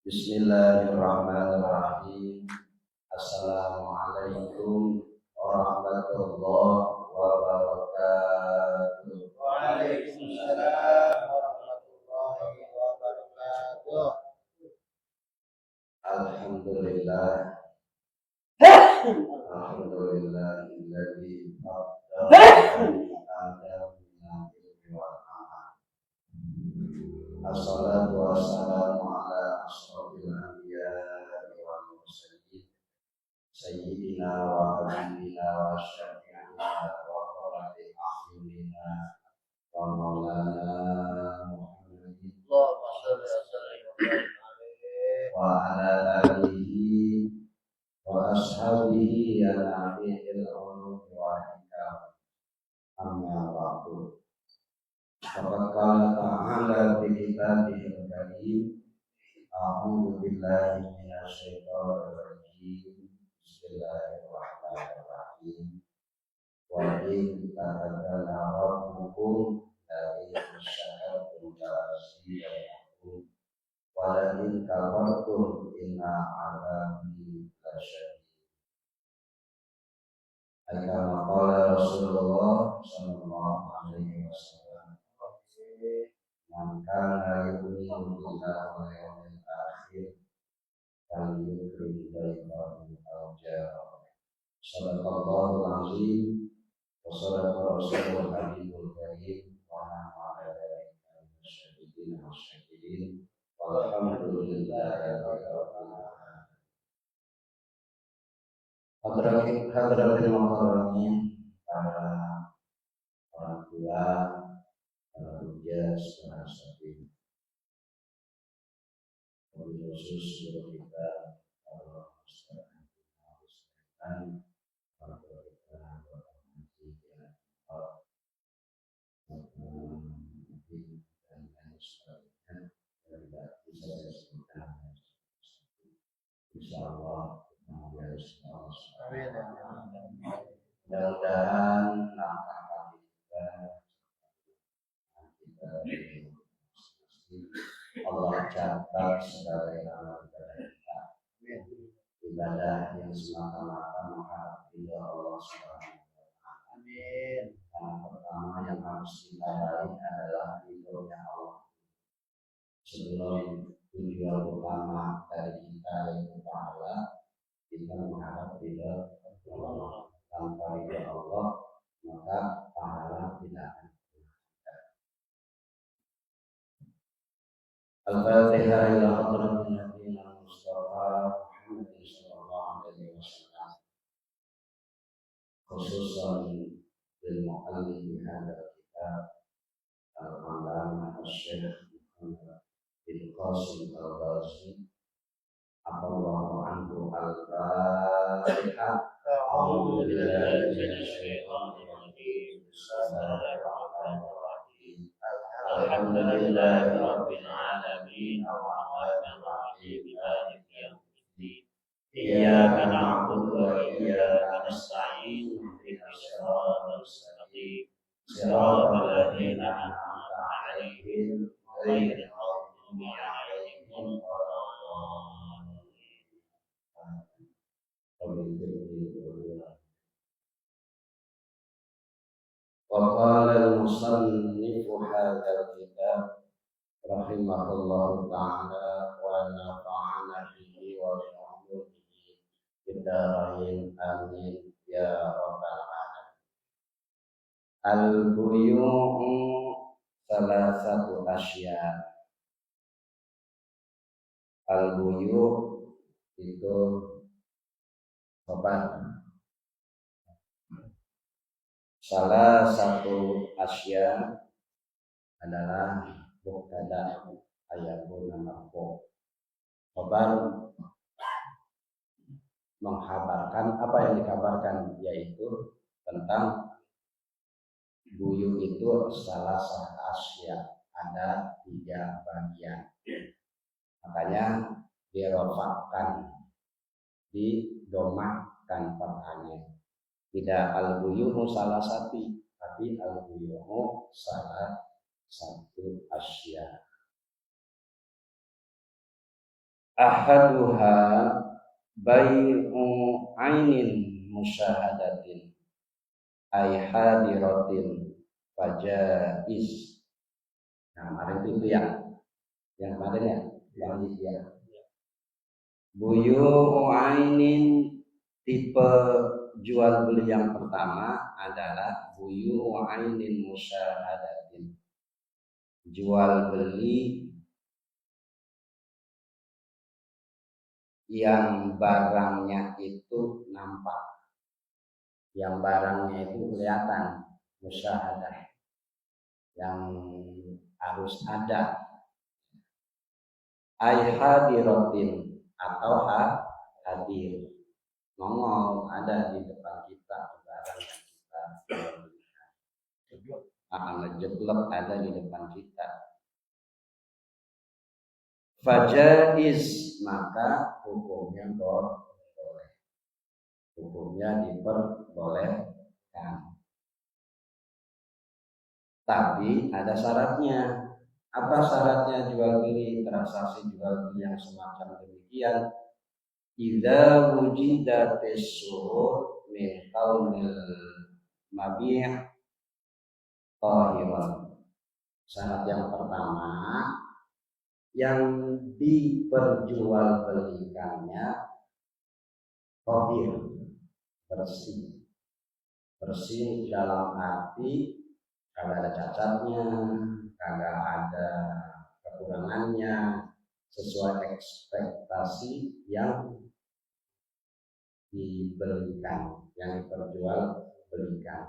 Bismillahirrahmanirrahim. Assalamualaikum warahmatullahi wabarakatuh. Waalaikumsalam warahmatullahi wabarakatuh. Alhamdulillah. Alhamdulillahilladzi faddala Adam bil ilmi wal amal. Assalatu wassalamu ala asrofil anbiya'i wal mursalin sayyidina wa habibina wa syafi'ina wa qurrati a'yunina wa maulana Muhammadin Allahumma shalli wa sallim wa barik alaihi. wa ala alihi wa ashabihi ya nabi'il ulum wa hikam. Amma ba'du. Faqad qala ta'ala fi kitabihil karim. A'udzu billahi minasy syaithanir rajim. Bismillahirrahmanirrahim. Wa in ta'adzana rabbukum la in syakartum la azidannakum wa la in kafartum inna 'adzabi lasyadid. Kama qala Rasulullah sallallahu alaihi wasallam, man kana yu'minu billahi wal yawmil akhir falyukrim dayfahu aw jarahu. Sadaqallahul azim wa sadaqa rasulul habibul karim wa nahnu ala dzalika minasyahidin wasyakirin walhamdulillahi rabbil alamin. Hadratil mukarramin, para orang tua, para hujas, para sahabat, wabil khusus seluruh kita, para ustaz, para kita, dan lain sebagainya, yang tidak bisa saya sebutkan. Insyaallah Amin. mudah-mudahan langkah kaki kita Allah catat sebagai amal ibadah kita, ibadah yang semata-mata mengharap ridha Allah Subhanahu wa Ta'ala. Amin. Yang pertama yang harus kita raih adalah ridhonya Allah. Sebelum tujuan utama dari kita yaitu pahala, kita mengharap ridha Allah. Tanpa ridha Allah, maka pahala tidak akan ada. Al-Fatihah ila hadratin Nabiyina Mustafa Muhammad sallallahu alaihi wasallam. Khususan lil mu'allim hadha kitab Al-Allamah Asy-Syaikh Muhammad bin Qasim Al-Ghazi Allahu anhu al-Fatihah. A'udzu billahi minasy syaithanir rajim. Bismillahirrahmanirrahim. Alhamdulillahi rabbil alamin. Arrahmanir rahim. Maliki yaumiddin. Iyyaka na'budu wa iyyaka nasta'in. Ihdinas siratal mustaqim. Siratal ladzina an'amta 'alaihim ghairil maghdubi 'alaihim وقال المصنف هذا الكتاب رحمه الله تعالى ونفعنا به وبعلومه في الدارين آمين يا رب العالمين. Al-buyu'u salasatu asya. Al-buyu' itu obat. Salah satu asya adalah mubtada ayatun marfu. Khabar menghabarkan apa yang dikabarkan, yaitu tentang buyu itu salah satu asya, ada 3 bagian. Makanya dirofakkan, didomahkan pertanyaan. Tidak al-buyuhu salah satu, tapi al-buyuhu salah satu asya. Ahaduha bai'u ainin musyahadatin ay hadiratin fajaiz. Nah, kemarin itu ya. Yang kemarin ya, yang ya. Buyu ainin tipe jual beli yang pertama adalah buyu ainin musyahadatin. Jual beli yang barangnya itu nampak, yang barangnya itu kelihatan, musyahadah, yang harus ada. Ay hadiratin atau hadir, nongol ada di depan kita barang yang kita ngejeblok ada di depan kita. Fajaiz, maka hukumnya boleh, hukumnya diperbolehkan. Tapi ada syaratnya. Apa syaratnya jual beli, transaksi jual beli yang semacam demikian? Idza wujida tasur min qaulil mabi' tahiran. Syarat yang pertama, yang diperjualbelikannya tahir, bersih. Bersih dalam arti kagak ada cacatnya, kagak ada kekurangannya, sesuai ekspektasi yang dibelikan, yang diperjualbelikan,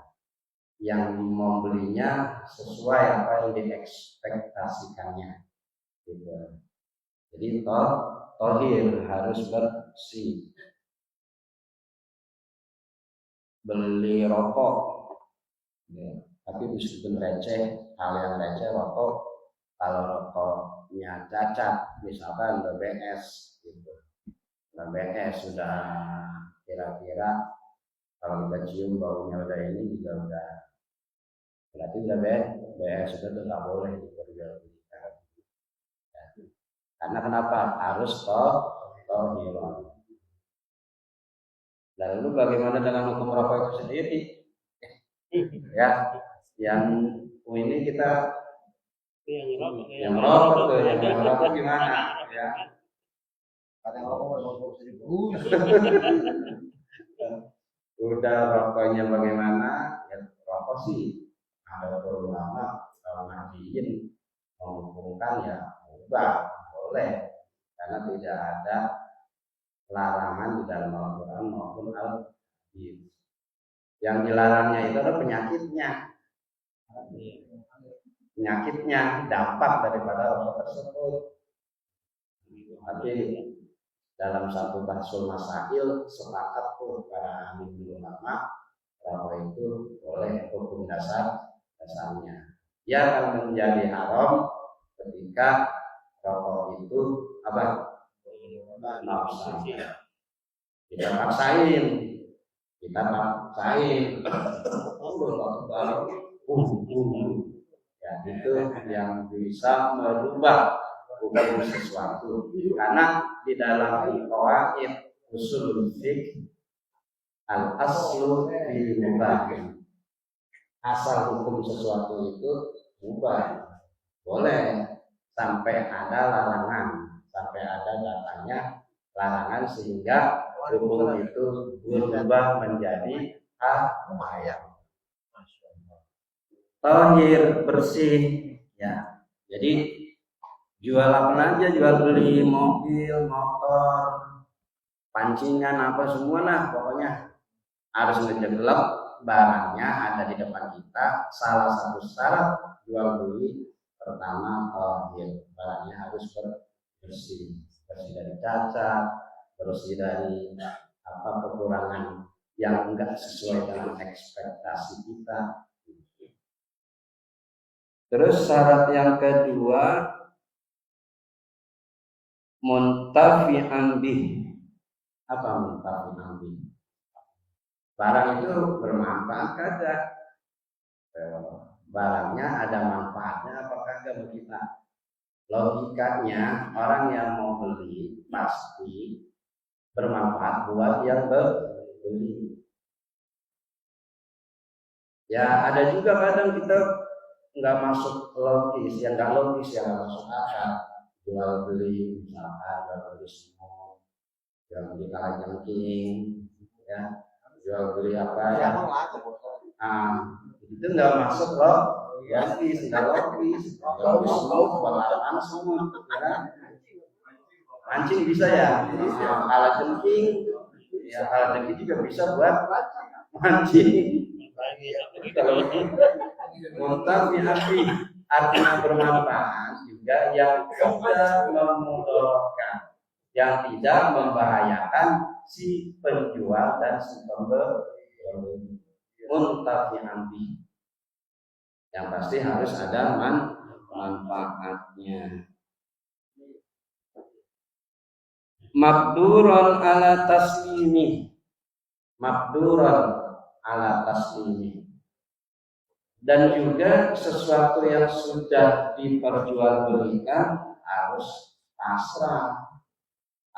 yang membelinya sesuai apa yang diekspektasikannya, gitu. Jadi tohir harus bersih. Beli rokok, ya, tapi meskipun receh, hal yang receh rokok, kalau rokoknya cacat, misalkan BBS, gitu. BBS sudah kira-kira kalau kita cium baunya udah ini juga udah, berarti udah BBS sudah tuh nggak boleh diperjualbelikan. Ya. Karena kenapa? Harus tohiron. Lalu bagaimana dengan hukum rokok itu sendiri? Ya, yang ini kita yang rokok tuh, yang rokok gimana? Ya. Kadang rokok udah rokoknya bagaimana? Ya, rokok sih ada ulama kalau ngajiin menghubungkan ya ubah boleh, karena tidak ada larangan di dalam Al-Quran maupun Al-Hadis. Yang dilarangnya itu adalah penyakitnya, dampak daripada rokok tersebut. Tapi dalam satu bahsul masail sepakat tuh para ahli ulama, rokok itu boleh, hukum dasarnya. Dia akan menjadi haram ketika rokok itu apa? Nafsu. Kita paksain. Ya, itu yang bisa merubah hukum sesuatu. Karena di dalam qawaid usul fiqh al aslu fil mubah. Asal hukum sesuatu itu mubah. Boleh sampai ada larangan, sampai ada datangnya larangan sehingga hukum itu berubah menjadi haram. Tahir, bersih, ya. Jadi jual apa aja, jual beli mobil, motor, pancingan apa semua lah, pokoknya harus ngejeblok barangnya ada di depan kita. Salah satu syarat jual beli pertama tahir, barangnya harus bersih, bersih dari cacat, bersih dari apa kekurangan yang enggak sesuai dengan ekspektasi kita. Terus syarat yang kedua, muntafi'an bih. Apa muntafi'an bih? Barang itu bermanfaat kagak? Barangnya ada manfaatnya apa kagak bagi kita? logikanya orang yang mau beli pasti bermanfaat buat yang beli. Ya ada juga kadang kita nggak masuk logis, yang nggak logis, yang nggak masuk akal. Jual beli misalkan jual beli semua, jual beli kalajengking, ya jual beli apa ya? Itu nggak masuk logis, nggak logis. Jual beli semua, bakalan semua, ya. Mancing bisa ya, kalajengking, ya kalajengking juga bisa buat mancing. Kalau muntafi'ati artinya bermanfaat juga yang tidak memudaratkan, yang tidak membahayakan si penjual dan si pembeli. Muntafi'ati yang pasti harus ada manfaatnya. Mabduron ala taslimi, mabduron ala taslimi, dan juga sesuatu yang sudah diperjualbelikan harus pasrah.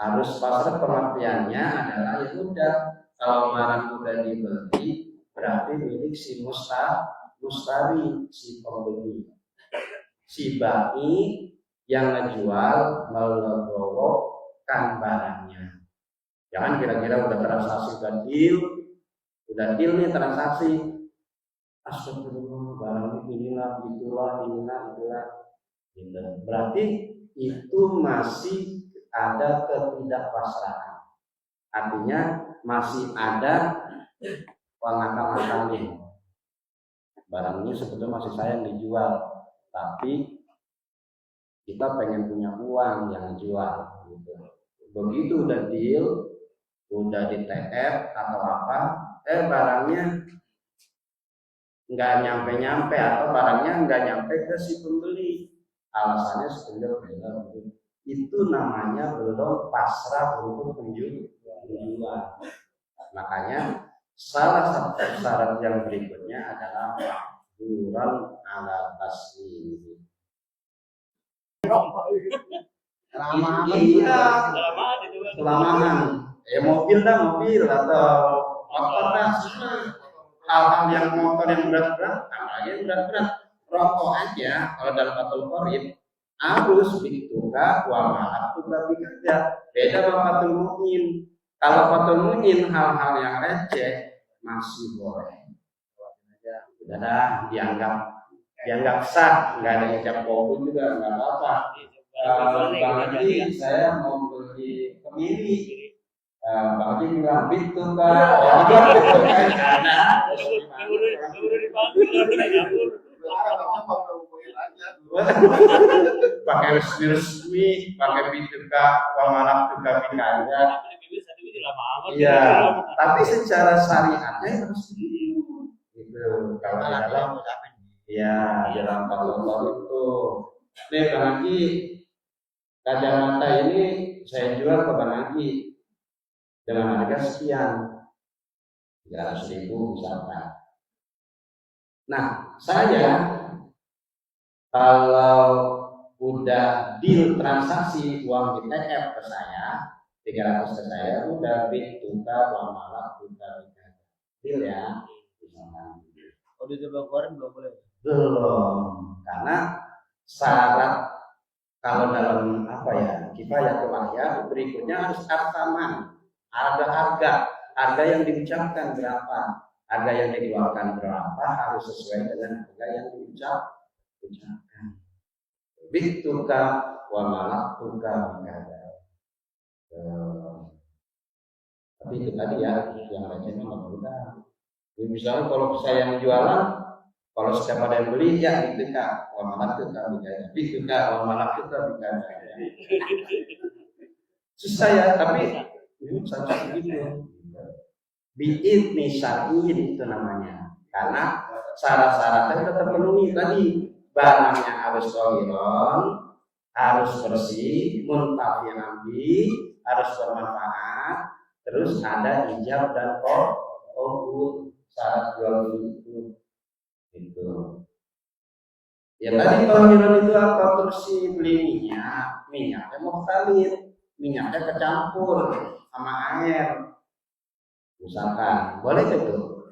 Harus pasrah pengertiannya adalah ya udah, kalau barang udah dibeli berarti milik si mustari, si pembeli. Si bai yang ngejual melegowokan barangnya. Jangan kira-kira udah transaksi, udah deal nih transaksi. Astagfirullah, barang inilah, itulah. Berarti itu masih ada ketidakpasrahan. Artinya masih ada pengakal-akalnya. Barang ini sebetulnya masih sayang dijual, tapi kita pengen punya uang yang jual. Gitu. Begitu udah deal, udah di TF atau apa, barangnya nggak nyampe atau barangnya nggak nyampe ke si pembeli. Alasannya sebenarnya itu namanya belum pasrah untuk penjual. Makanya salah satu syarat yang berikutnya adalah maqduran ala taslim. Iya, kelamahan. Mobil atau motor dah. Hal-hal yang motor yang berat-berat, apalagi berat-berat, rokok aja kalau dalam Fathul Qorib harus bituka wa ma'at tuka bikerja. Beda sama Fathul Mu'in. Kalau Fathul Mu'in hal-hal yang receh masih boleh. Udah dah, dianggap sah, nggak ada ijab kabul juga nggak apa-apa. Bagi saya mau beli kemiri. Bang Haji bilang bituka, pakai resmi, pakai bituka, wamalak tuka bikanda. Iya, tapi secara syariatnya harus gitu. Kalau dalam, ya dalam Fathul itu. Nih Bang Haji, kacamata ini saya jual ke Bang Haji dengan harga sekian, 300.000 misalkan. Nah, saya kalau udah deal transaksi uang di TF ke saya, 300 ke saya, udah bituka wa malak tuka deal ya. Kalau dicoba keluarin belum boleh? Belum, karena syarat kalau dalam kifayah kewahya berikutnya harus artaman. Ada harga yang diucapkan berapa, harga yang dikeluarkan berapa harus sesuai dengan harga yang diucapkan. Bituka wa malaktuka bikada. Tapi itu tadi ya, yang recehnya nggak mudah. Misalnya kalau saya yang jualan, kalau setiap ada yang beli ya bituka wa malaktuka bikada, bituka wa malaktuka bikada. Susah ya, tapi sampai gitu. Bi'idni syar'in itu namanya. Karena syarat-syaratnya tetap terpenuhi tadi. Barangnya harus shahiron, harus bersih, muntafi'an bi, harus bermanfaat, terus ada ijab dan qabul syarat jual beli itu. Gitu. Ya tadi tohiron itu apa? Terus si beli minyaknya mukhtalif, minyaknya kecampur sama air, misalkan, boleh itu?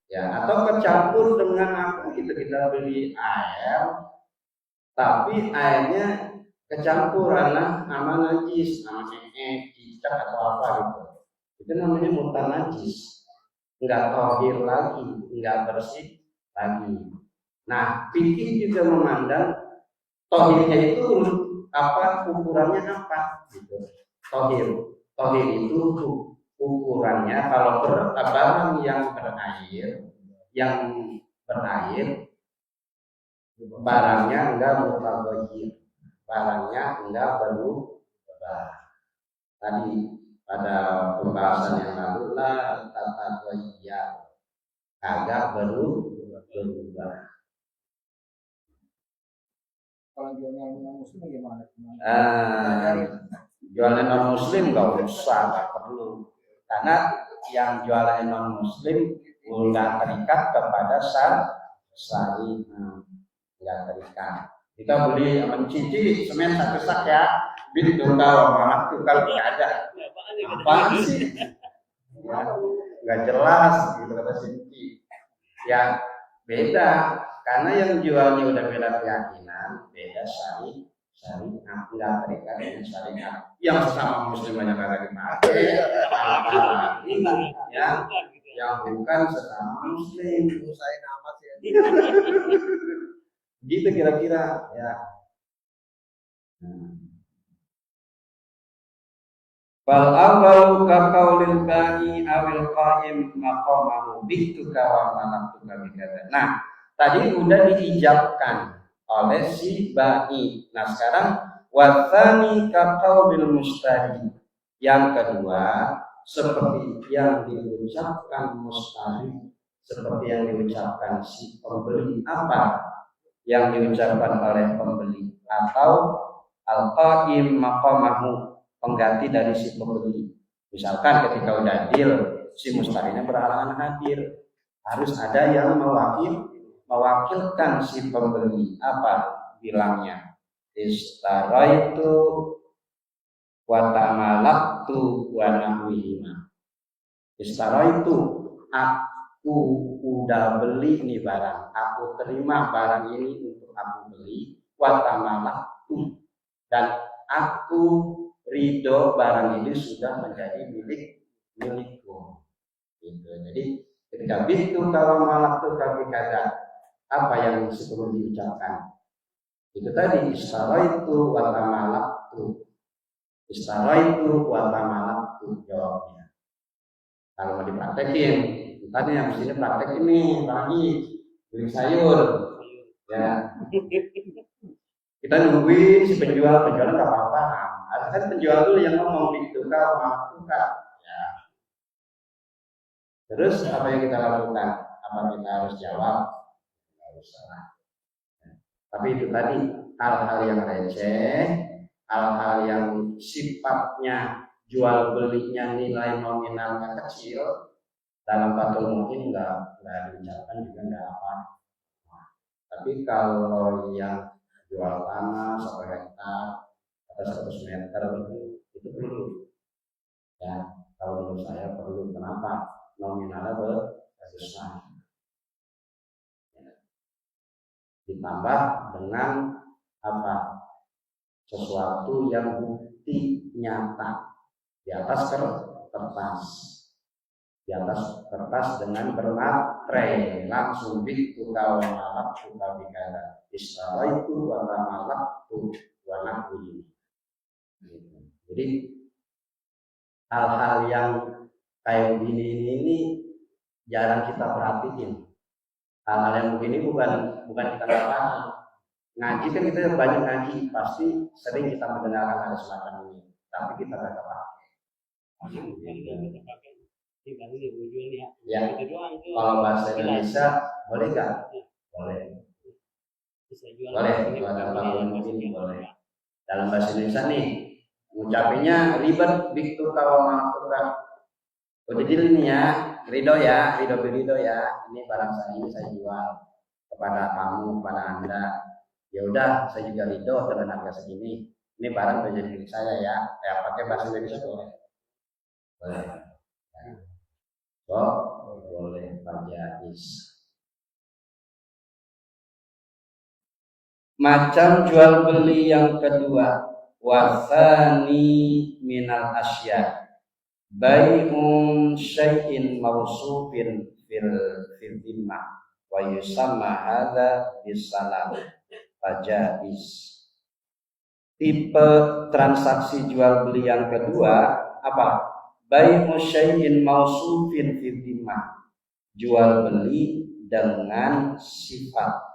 Ya, atau kecampur dengan apa? Kita beli air, tapi airnya kecampur sama najis, sama cicak atau apa gitu. Itu namanya mutan najis, nggak tohir lagi, nggak bersih lagi. Nah, fikih juga memandang tohirnya itu apa, ukurannya apa gitu. Tohir itu ukurannya kalau barang yang berair, barangnya enggak mutaghayyir, barangnya enggak berubah. Tadi pada pembahasan yang lalu lah tataghayyir, agak berubah. Kalau jualnya non muslim gimana? Jualan non muslim nggak usah, nggak perlu, karena yang jualan non muslim nggak terikat kepada syari, nggak terikat. Kita beli mencuci semen satu sak ya, beli tukar malah tukar nggak ada, apa sih? Ya, nggak jelas gitu kata Sinci. Ya beda. Karena yang jualnya udah beda keyakinan, beda syariat, nggak terikat dengan syariat. Yang sesama muslim banyak kata dipakai, ya, yang bukan sesama muslim, Usahain amat ya. gitu kira-kira, ya. Bal awwalu ka qaulil bani awil qaim maqamahu bituka wa manatuka bikada. Nah, tadi udah diijabkan oleh si bani. Nah, sekarang watsani ka qaulil mustari. Yang kedua, seperti yang diucapkan mustari, seperti yang diucapkan si pembeli. Apa yang diucapkan oleh pembeli? Atau al-qaim maqamahu, pengganti dari si pembeli. Misalkan ketika udah deal, si mustarinya berhalangan hadir, harus ada yang mewakilkan si pembeli. Apa bilangnya? Istaraitu wa tamalaktu wa nahwihima. Istaraitu, aku udah beli nih barang, aku terima barang ini untuk aku beli, wa tamalaktu, dan aku ridho barang ini sudah menjadi milikku. Gitu. Jadi ketika itu kalau malak tuh kami kata apa yang sebelum diucapkan itu tadi istaraitu wa tamalaktu, istaraitu wa tamalaktu jawabnya. Kalau mau dipraktekin, tadi yang mestinya praktek ini lagi beli sayur, ya. Kita nungguin si penjual nggak apa-apa. Ada kan penjual dulu yang ngomong gitu, kalau tukar, ya. Terus apa yang kita lakukan? Apa kita harus jawab? Nggak usah. Tapi itu tadi hal-hal yang receh, hal-hal yang sifatnya jual belinya nilai nominalnya kecil, dalam batul mungkin nggak diucapkan juga nggak apa. Tapi kalau yang jual tanah 1 hektar atau 100 meter itu perlu, ya. Kalau menurut saya perlu. Kenapa? Nominalnya besar, ditambah dengan apa, sesuatu yang bukti nyata di atas kertas dengan bermaterai, langsung bitu kau malak suka bikara istaraitu wa malaktu wa nahwi. Jadi hal-hal yang kayak begini ini jarang kita perhatiin. Hal-hal yang begini bukan kita nggak paham. Ngaji kan kita banyak ngaji, pasti sering kita mendengarkan ada semacam ini, tapi kita nggak pakai. Ya, kalau bahasa Indonesia boleh nggak? Boleh. Boleh, mungkin boleh. Dalam bahasa Indonesia nih, ngucapinnya ribet, biktu kawamah tukang. Udah deal ini ya, ridho ya. Ini barang saya, ini saya jual kepada kamu, kepada Anda, ya udah saya juga ridho dengan harga segini. Ini barang menjadi milik saya ya. Pakai bahasa Indonesia boleh. Boleh. Oh, boleh Jais. Macam jual beli yang kedua, wasani minal asya, bai'un syai'in mausufin fil dhimmah wa yusamma hadza bisalam fajaiz. Tipe transaksi jual beli yang kedua apa? Bai'u syai'in mausufin fil dhimmah, jual beli dengan sifat.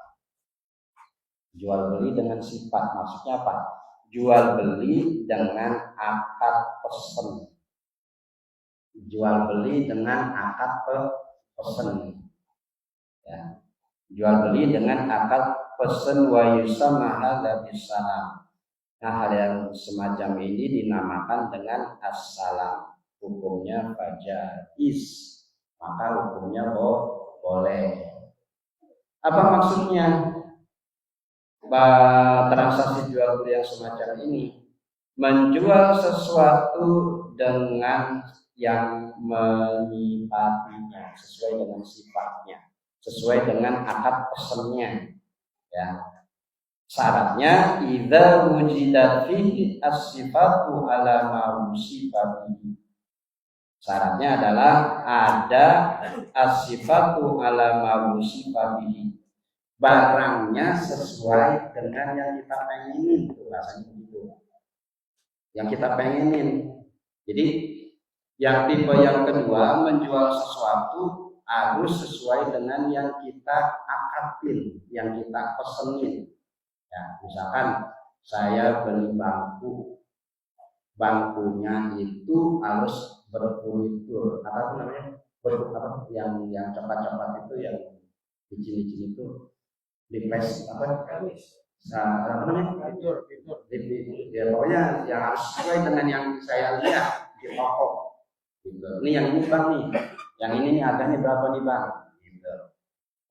Jual beli dengan sifat maksudnya apa? Jual beli dengan akad pesen. Jual beli dengan akad pesen. Ya. Jual beli dengan akad pesen wa yusamma hadza bisalam. Nah, hal yang semacam ini dinamakan dengan as-salam. Hukumnya fajaiz. Maka hukumnya boleh. Apa maksudnya? Transaksi jual beli yang semacam ini, menjual sesuatu dengan yang menyifatinya, sesuai dengan sifatnya, sesuai dengan akad pesennya, ya. Syaratnya idza wujidat fihi as-sifatu ala ma wusifatihi. Syaratnya adalah ada as-sifatu ala ma wusifatihi. Barangnya sesuai dengan yang kita pengenin, tuh rasanya begitu. Yang kita pengenin. Jadi yang tipe yang kedua, menjual sesuatu harus sesuai dengan yang kita akadin, yang kita pesenin. Ya, misalkan saya beli bangku, bangkunya itu harus berfurnitur, apa namanya? Yang cepat-cepat itu, yang licin-licin itu. Diples apa namanya? Fitur. Ya, pokoknya yang harus sesuai dengan yang saya lihat di toko. Gitu. Ini yang ini bang nih, yang ini harganya berapa nih bang? Gitu.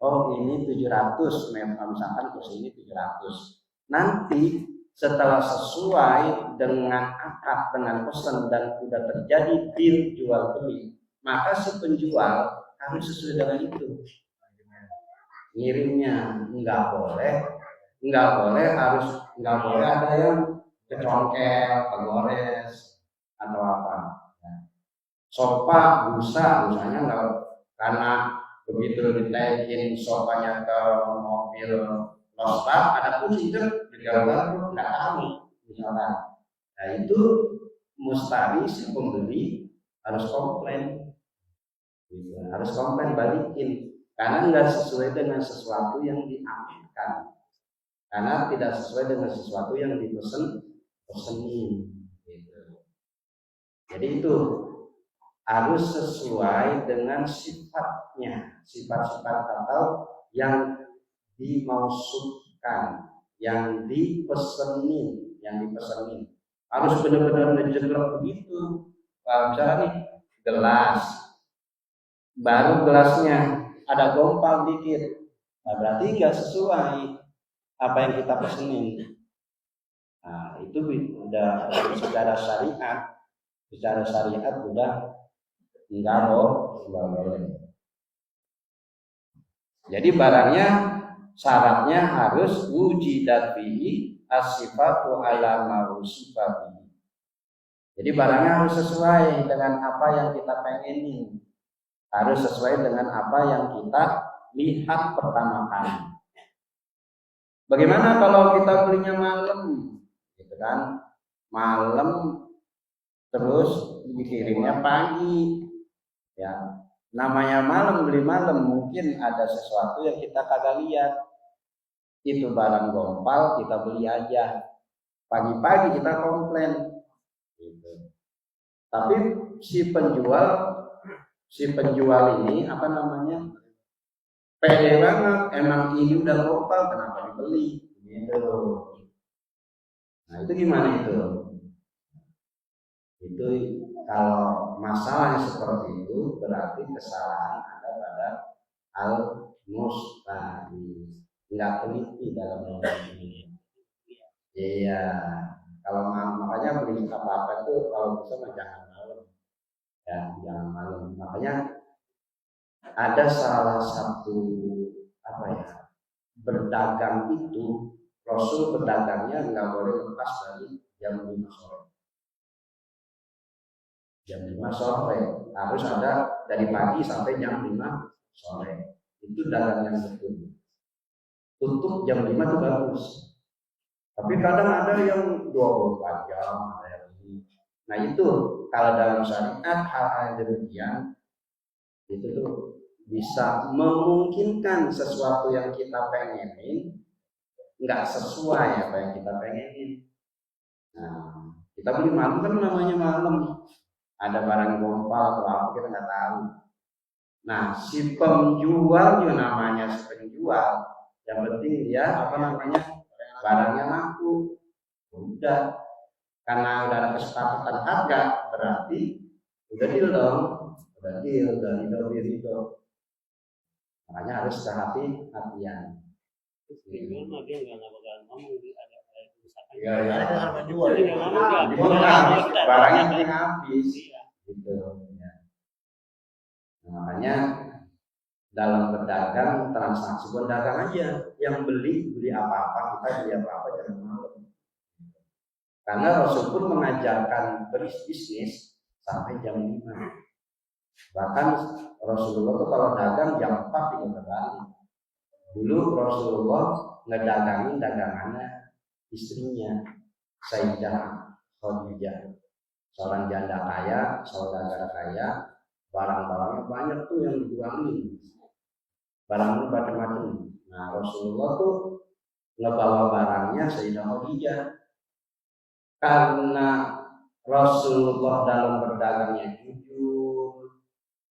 Oh ini 700, misalkan kursi ini 700. Nanti setelah sesuai dengan akad, dengan pesan dan sudah terjadi deal jual beli, maka si penjual harus sesuai dengan itu. Ngirimnya nggak boleh harus nggak boleh ada yang kecongkel, kegores atau apa. Sofa busanya nggak, karena begitu ditaikin sofanya ke mobil lostak ada kucing digambar nggak tahu misalnya. Nah itu mustari si pembeli harus komplain, balikin. Karena nggak sesuai dengan sesuatu yang diamankan, karena tidak sesuai dengan sesuatu yang dipesenin. Gitu. Jadi itu harus sesuai dengan sifatnya, sifat-sifat atau yang dimaksudkan, yang dipesenin, harus benar-benar ngejeblok begitu. Misalnya nih gelas, baru gelasnya ada gompal dikit, nah berarti nggak sesuai apa yang kita pesenin. Nah itu udah secara syariat udah nggak boleh. Jadi barangnya syaratnya harus wujidat bihi as-sifatu ala ma wusifati. Jadi barangnya harus sesuai dengan apa yang kita pengenin, harus sesuai dengan apa yang kita lihat pertama kali. Bagaimana kalau kita belinya malam, gitu kan? Malam terus dikirimnya pagi, ya. Namanya malam, beli malam, mungkin ada sesuatu yang kita kagak lihat. Itu barang gompal, kita beli aja. Pagi-pagi kita komplain, gitu. Tapi si penjual ini apa namanya, pede banget, emang ini udah gompal, kenapa dibeli? Gitu. Nah itu gimana itu? Itu kalau masalahnya seperti itu berarti kesalahan ada pada al-mustahis. Nggak teliti dalam ini. Iya, kalau makanya beli apa-apa itu kalau bisa mah jangan malam. Ya, jangan malam. Makanya ada salah satu apa ya, berdagang itu Rasul berdagangnya nggak boleh lepas dari jam 5 sore. Jam 5 sore harus ada dari pagi sampai jam 5 sore. Itu dagang yang betul. Tutup jam 5 itu bagus. Tapi kadang ada yang 24 jam, ada yang ini. Nah itu kalau dalam syariat hal-hal demikian itu tuh bisa memungkinkan sesuatu yang kita pengenin nggak sesuai apa yang kita pengenin. Nah, kita beli malam kan namanya malam, ada barang gompal atau apa kita nggak tahu. Nah, si penjual juga namanya si penjual, yang penting dia apa namanya barangnya laku. Udah, karena udah ada kesepakatan harga berarti udah deal dong, udah ridho. Makanya harus hati-hatian. Dia nggak bakal ngomong ada misalkan. Ya. Ada menjual. Barangnya penting habis. Gitu. Ya. Nah, makanya dalam berdagang transaksi berdagang aja, yang beli apa-apa, kita beli apa-apa jangan malam. Karena Rasul pun mengajarkan berbisnis sampai jam 5. Bahkan Rasulullah tuh kalau dagang jam 4 tinggal kembali. Dulu Rasulullah ngedagangin dagangannya istrinya Sayyidah Khadijah, seorang janda kaya, saudara kaya, barang-barangnya banyak tuh yang dijualin, barangnya macam-macam. Nah Rasulullah tuh ngebawa barangnya Sayyidah Khadijah, karena Rasulullah dalam berdagangnya jujur,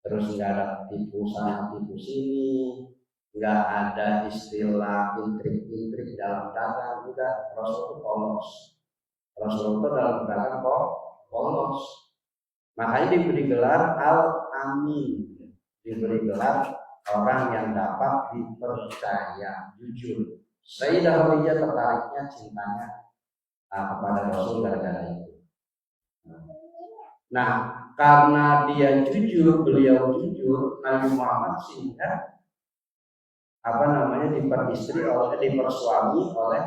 terus nggak ada tipu sana tipu sini, nggak ada istilah intrik-intrik dalam dagang. Juga Rasul itu polos. Rasul itu dalam dagang polos. Makanya diberi gelar Al-Amin, diberi gelar orang yang dapat dipercaya, jujur. Sayyidah Khadijah tertariknya cintanya kepada Rasul gara-gara itu. Nah, karena dia jujur, beliau jujur, Nabi Muhammad sehingga dipersuami oleh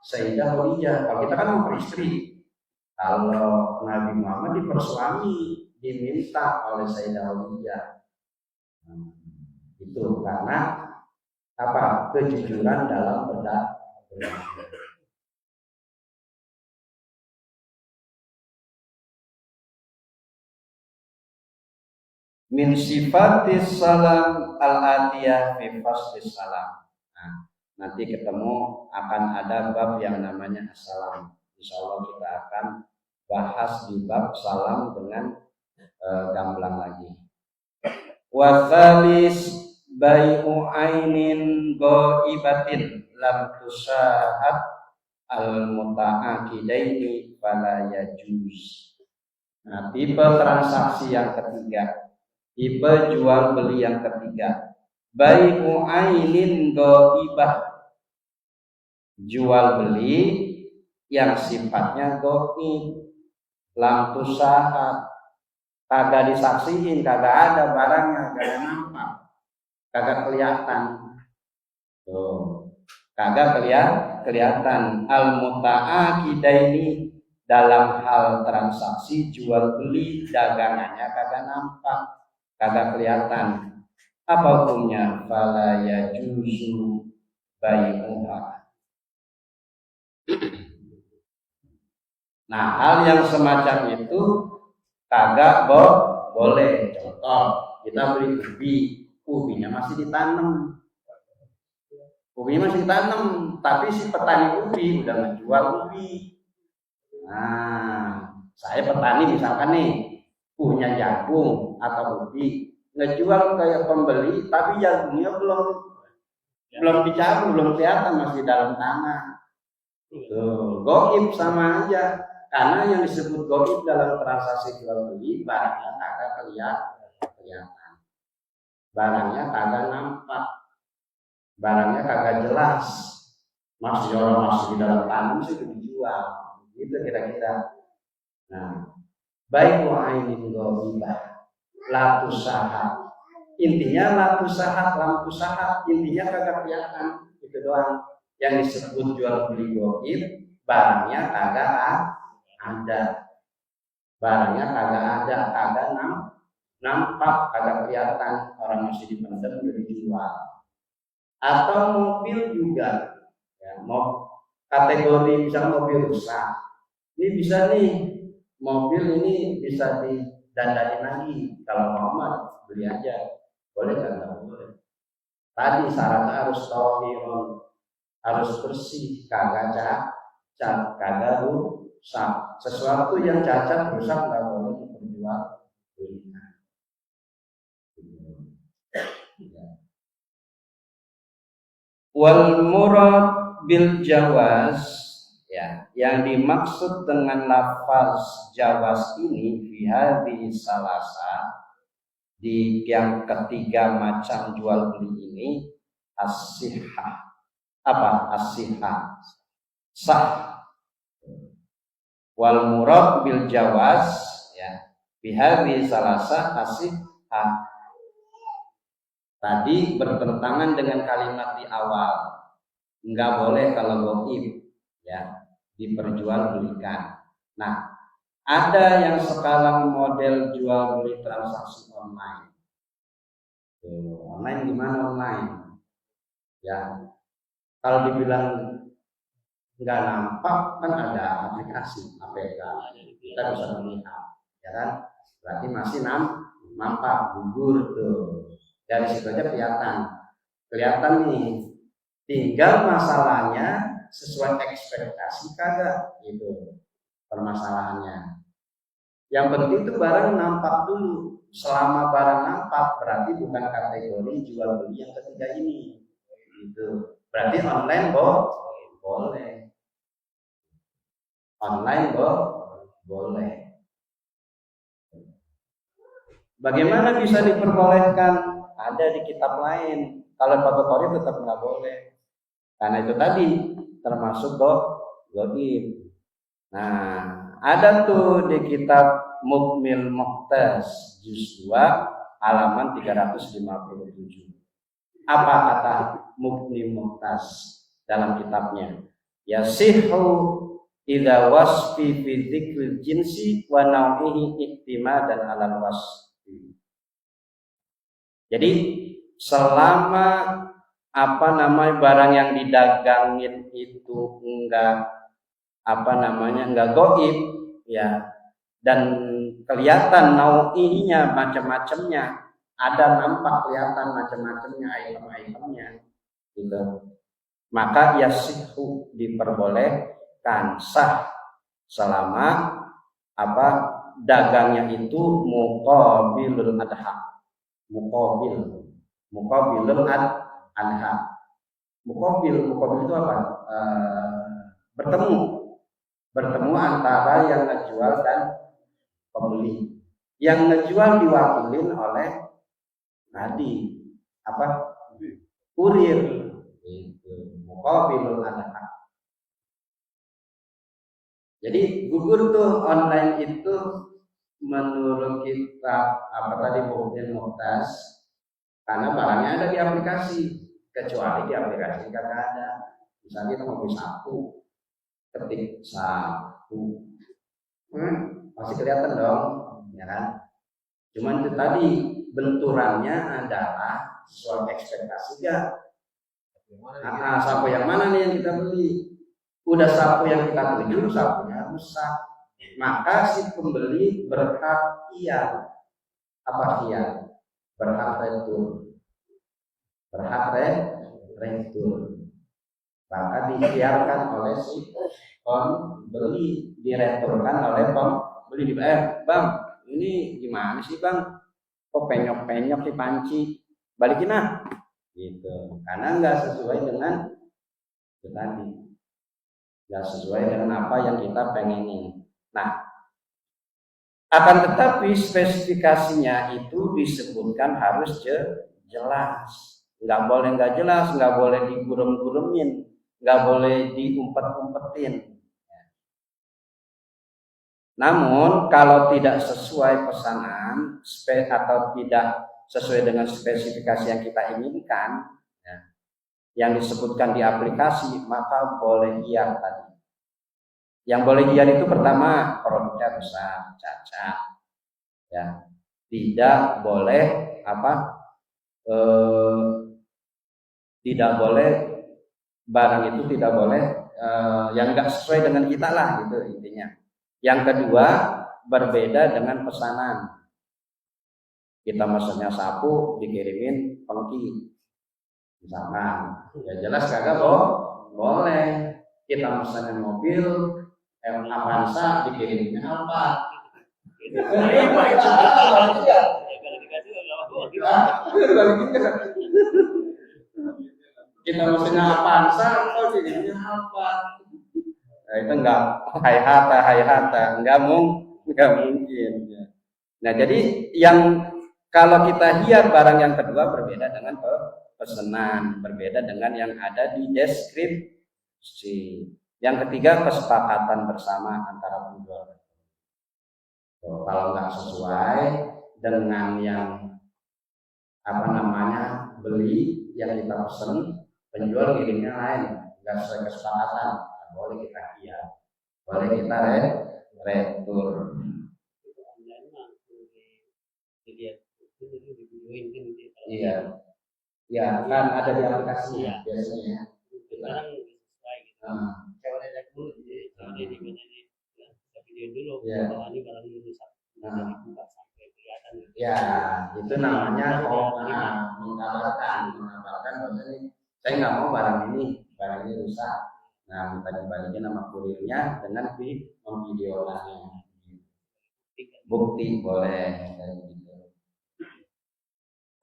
Sayyidah Khadijah. Kalau kita kan memperistri, kalau Nabi Muhammad dipersuami, diminta oleh Sayyidah Khadijah. Itu karena apa? Kejujuran dalam berdagang. Min sifatis salam al-atiyah fi faslis salam. Nah, nanti ketemu akan ada bab yang namanya assalam. Insyaallah kita akan bahas di bab salam dengan gamblang lagi. Wa tsalis bai'u ainin ghaibatin lam tusahat al-muta'aqidaini fala yajuz. Nah, tipe transaksi yang ketiga, tipe jual beli yang ketiga, bai'u ainin ghaibah, jual beli yang sifatnya ghaib, lam tusahat, kagak disaksiin, kagak ada barangnya, kagak nampak, kagak kelihatan. Tuh, kagak kelihatan. Al-muta'aqidaini, dalam hal transaksi jual beli dagangannya kagak nampak, kagak kelihatan. Apa hukumnya? Fala yajuzu bai'uha. Nah, hal yang semacam itu kagak boleh. Contoh, kita beli ubinya masih ditanam. Ubinya masih ditanam, tapi si petani ubi udah ngejual ubi. Nah, saya petani misalkan nih, punya jagung atau ubi, ngejual kayak pembeli, tapi jagungnya belum dicabut, belum kelihatan, masih dalam tanah. Tuh, ghaib sama aja. Karena yang disebut ghaib dalam transaksi jual beli barangnya kagak kelihatan. barangnya kagak nampak, barangnya kagak jelas, masih orang masih di dalam tanam sih dijual, gitu kira-kira. Nah, baik wa'ainin ghaibah, la tusahat. Intinya la tusahat, lam tusahat, intinya kagak kelihatan, itu doang. Yang disebut jual beli gaib, barangnya kagak ada, barangnya kagak ada, kagak nampak, kagak kelihatan, orang masih dipendam udah dijual. Atau mobil juga, ya, mau kategori misalnya mobil rusak, ini bisa nih, mobil ini bisa didandani lagi, kalau mau mah beli aja, boleh nggak boleh. Tadi syaratnya harus tauhid, harus bersih, kagak cacat, kagak rusak. Sesuatu yang cacat rusak nggak boleh diperjualbelikan. Wal murad bil jawaz, ya, yang dimaksud dengan lafaz jawaz ini fi hadhihi salasa, di yang ketiga macam jual beli ini, as-sihhah. Apa as-sihhah? Sah. Wal murad bil jawaz, ya, fi hadhihi salasa as-sihhah. Tadi bertentangan dengan kalimat di awal, nggak boleh kalau gaib, ya, diperjualbelikan. Nah, ada yang sekarang model jual beli transaksi online. Online gimana online? Ya, kalau dibilang nggak nampak kan ada aplikasi APK, kita bisa melihat, ya kan? Berarti masih nampak, gugur tuh. Dari situ aja kelihatan nih. Tinggal masalahnya sesuai ekspektasi kagak, gitu permasalahannya. Yang penting itu barang nampak dulu. Selama barang nampak berarti bukan kategori jual beli yang ketiga ini, gitu. Berarti online boleh, online boleh. Bagaimana bisa diperbolehkan? Ada di kitab lain. Kalau fotokopi tetap nggak boleh, karena itu tadi termasuk gaib. Nah, ada tuh di kitab Mukmil Muqtas juz 2 halaman 357. Apa kata Mukmil Muqtas dalam kitabnya? Yasihu idza wasfi fi dzikril jinsi wa nau'ihi iktimadan 'alal wasfi. Jadi selama barang yang didagangin itu enggak enggak gaib, ya, dan kelihatan nau'inya macam-macamnya, ada nampak kelihatan macam-macamnya item-itemnya, gitu. Maka yasihu diperbolehkan, sah, selama dagangnya itu muqabilul adha. Muqabilul adha. Muqabil itu apa? Bertemu antara yang ngejual dan pembeli. Yang ngejual diwakilin oleh kurir, gitu. Muqabilul adha. Jadi gugur tuh online itu menurut kitab Mukmil Muqtas, karena barangnya ada di aplikasi, kecuali di aplikasi kagak ada. Misalnya kita mau beli sapu, ketik sapu, pasti kelihatan dong, ya kan? Cuman itu tadi benturannya adalah sesuai ekspektasi ya. Sapu yang mana nih yang kita beli? Udah sapu yang kita tuju, sapunya rusak. Maka si pembeli berhak berhak retur. Maka dibiarkan oleh si pembeli, direturkan oleh pembeli. Bang, ini gimana sih bang? Kok penyok-penyok di panci? Balikin gitu. Karena nggak sesuai dengan itu tadi, nggak sesuai dengan apa yang kita pengenin. Nah, akan tetapi spesifikasinya itu disebutkan harus jelas. Nggak boleh nggak jelas, nggak boleh digurem-guremin, nggak boleh diumpet-umpetin. Namun kalau tidak sesuai pesanan atau tidak sesuai dengan spesifikasi yang kita inginkan, ya, yang disebutkan di aplikasi, maka boleh hiar tadi. Yang boleh hiar itu pertama produknya rusak, cacat, ya, tidak boleh tidak boleh barang itu tidak boleh yang nggak sesuai dengan kita lah, gitu intinya. Yang kedua, berbeda dengan pesanan. Kita maksudnya sapu dikirimin pengki, misalkan, ya jelas kagak boleh. Kita maksudnya mobil Avanza dikiriminnya Alphard. Kita maksudnya Avanza, kok dikiriminnya Alphard. Nah, itu enggak hayata, enggak mungkin. Nah, jadi yang kalau kita hiar barang yang kedua berbeda dengan pesanan, berbeda dengan yang ada di deskripsi. Yang ketiga, kesepakatan bersama antara penjual. Kalau nggak sesuai dengan yang beli yang kita pesen, penjual kirimnya lain, nggak sesuai kesepakatan. Boleh kita hiar, boleh kita retur. Iya, ya kan ada di aplikasi ya, biasanya. Ya, itu namanya mengabarkan bahwasanya saya nggak mau barang ini rusak. Nah, minta dibalikin sama kurirnya dengan memvideokannya. Bukti boleh kayak gitu.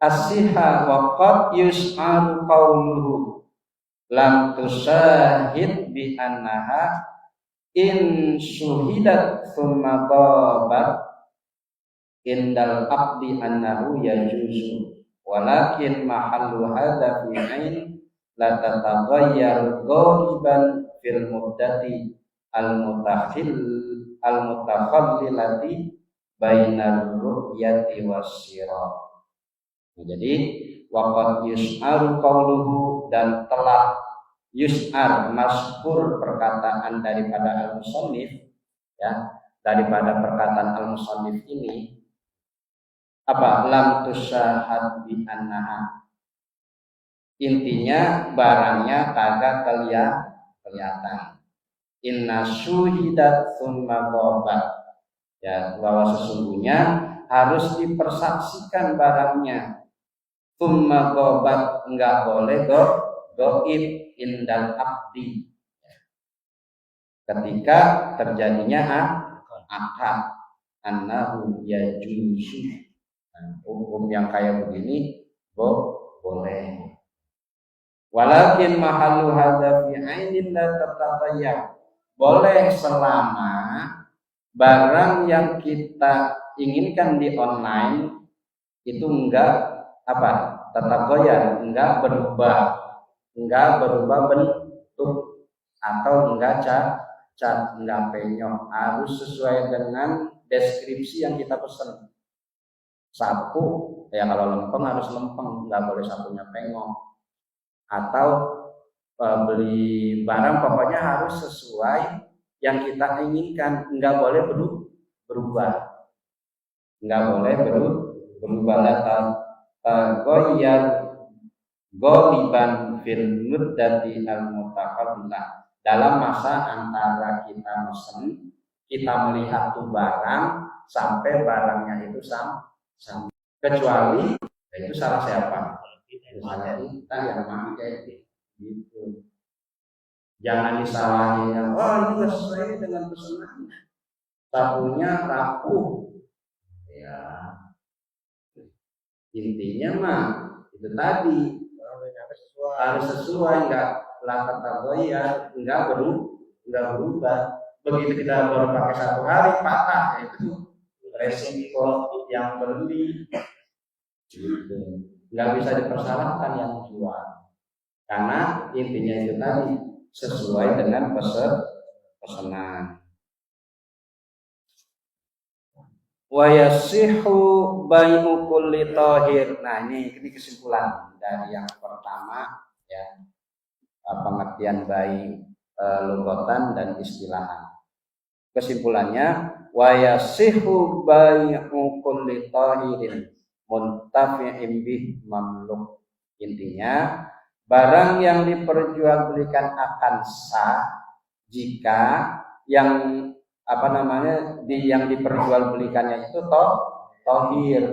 As-siha wa qad yus'alu qawluhu lam tusahid bi annaha in syuhidat thumma qabat indal abdi annahu yajuzu walakin mahallu hadza fi ain la tataghayyar ghaliban fil muddati al-mutakhallilati bainar ru'yati was-sirah. Jadi waqad yus'ar qawluhu, dan telah yus'ar mazkur perkataan daripada al-musannif, ya, daripada perkataan al-musannif ini lam tusyahad bi annaha, intinya barangnya kagak kelihatan. Inna syuhidat tsumma ghabat, ya, bahwa sesungguhnya harus dipersaksikan barangnya. Tsumma ghabat, enggak boleh gaib indal abdi, ketika terjadinya akad annahu yajuzu. Hukum yang kayak begini boleh. Walakin mahallu hadza fi ainin la tataghayyar, boleh selama barang yang kita inginkan di online itu enggak tataghayyar, enggak berubah bentuk atau enggak cat, enggak penyok, harus sesuai dengan deskripsi yang kita pesan. Sapu, ya kalau lempeng harus lempeng, nggak boleh sapunya pengok. Atau beli barang pokoknya harus sesuai yang kita inginkan, nggak boleh berubah, nggak boleh berubah. Goyar goliban fil muddati al-mutaqabbilah, dalam masa antara kita mesen, kita melihat tuh barang sampai barangnya itu sama, kecuali itu salah siapa? Salah kita yang pakai gitu. Jangan disalahin yang ini nggak sesuai dengan pesanan, sapunya rapuh, ya. Intinya mah itu tadi harus sesuai, nggak ya, nggak berubah. Begitu kita baru pakai 1 hari patah, itu resiko yang beli gitu. nggak bisa dipersalahkan yang jual, karena intinya itu tadi sesuai dengan pesanan. Wa yasihu bai'u kulli tahir. Nah, ini kesimpulan dari yang pertama ya, pengertian bai lugatan dan istilahan. Kesimpulannya wa yasihu bai'u kulli tahirin muntafi'in bih mamluk. Intinya barang yang diperjualbelikan akan sah jika yang yang diperjualbelikannya itu tohir,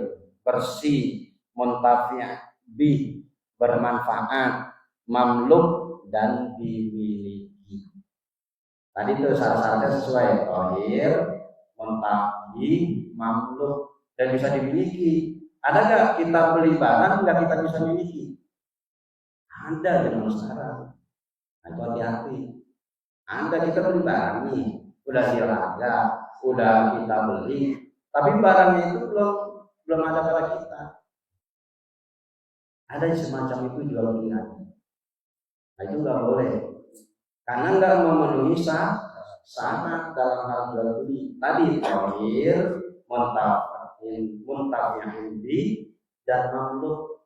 bersih, muntafi' bih, bermanfaat, mamluk dan dimiliki. Tadi itu syarat-syaratnya sesuai, tohir, muntafi, mamluk dan bisa dimiliki. Ada nggak kita beli barang nggak kita bisa miliki? Ada zaman sekarang. Nah, itu hati-hati. Ada kita beli barang nih, udah diraga, udah kita beli, tapi barangnya itu belum ada pada kita. Ada semacam itu jual belian. Nah, itu nggak boleh, karena nggak memenuhi syarat dalam hal jual beli. Tadi tohir, muntafi'in bih dan mamluk.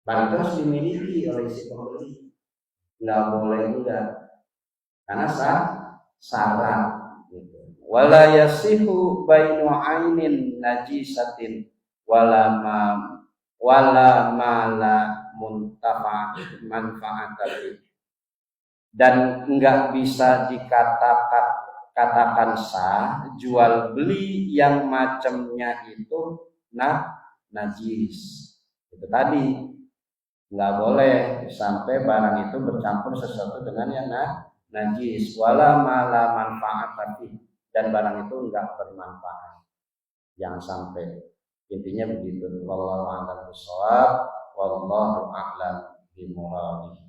Barang itu harus dimiliki oleh si pembeli. Nggak boleh enggak, karena syarat gitu. Wala yasihu bainu ainin najisatin wala mala manfaatan, dan enggak bisa dikatakan sah jual beli yang macamnya itu najis. Itu tadi nggak boleh sampai barang itu bercampur sesuatu dengan yang najis, wala mala manfaat, dan barang itu enggak bermanfaat. Jangan sampai, intinya begitu. Wallahu a'lam bishawab, wallahu a'lam bimurad.